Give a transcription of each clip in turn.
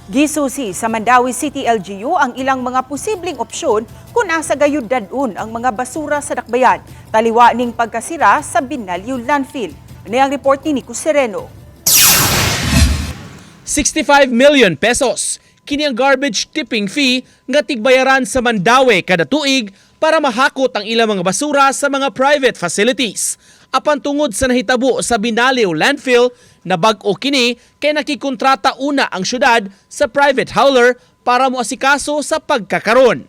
Gisusi sa Mandawi City LGU ang ilang mga posibleng opsyon kung asa gayud dadun ang mga basura sa dakbayan. Taliwa ning pagkasira sa Binalyo Landfill. Ano ang report ni Nico Sereno? 65 million pesos. Kini ang garbage tipping fee nga tigbayaran sa Mandawi kada tuig para mahakot ang ilang mga basura sa mga private facilities. Apan tungod sa nahitabo sa Binalyo Landfill, na bag-o kini kay nakikontrata una ang syudad sa private hauler para moasikaso sa pagkakaron.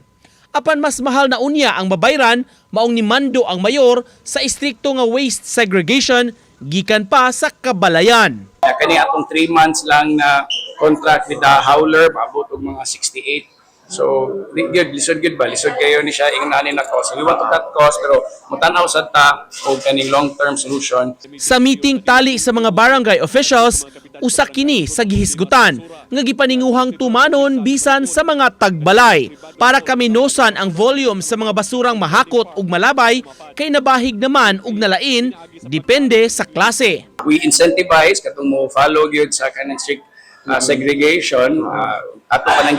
Apan mas mahal na unya ang mabayran, maong nimando ang mayor sa istrikto nga waste segregation gikan pa sa kabalayan. Kani atong 3 months lang na contract with the hauler, maabot og mga 68. So, good, lisod good ba? Lisod kayo ni siya, ingnanin na cost. We want to cut cost, pero mutanaw sa ta o kaning long-term solution. Sa meeting tali sa mga barangay officials, usa kini sa gihisgutan nga gipaninguhang tumanon bisan sa mga tagbalay para kaminosan ang volume sa mga basurang mahakot ug malabay kay nabahig naman ug nalain depende sa klase. We incentivize katong mo follow gyud sa kanang strict segregation. Ato pa nang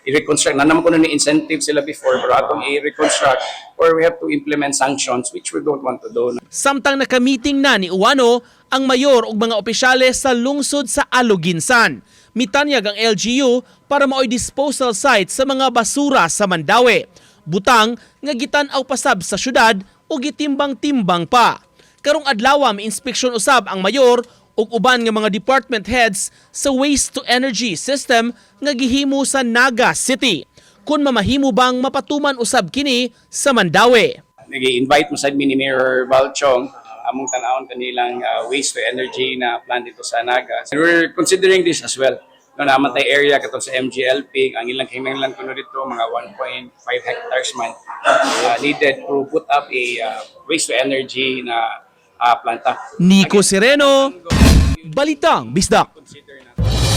i-reconstruct na naman ko ni incentive sila before, pero atong i-reconstruct or we have to implement sanctions which we don't want to do. Samtang nakamiting na ni Uwano ang mayor ug mga opisyales sa lungsod sa Aluginsan. Mitanyag ang LGU para maoy disposal site sa mga basura sa Mandawi. Butang nga gitan-aw pasab sa syudad o gitimbang-timbang pa. Karong adlaw mi-inspeksyon usab ang mayor ug uban nga mga department heads sa waste to energy system nga gihimo sa Naga City. Kung mamahimo bang mapatuman usab kini sa Mandawi. Nag-invite mo sa ni Mayor Balchong among tan-awon kanilang waste to energy na plant dito sa Naga. We're considering this as well. No, naman tayo area katong sa MGLP, ang ilang kinahanglan kuno dito mga 1.5 hectares man needed to put up a waste to energy na planta. Nico Sereno, Balitang Bisdak.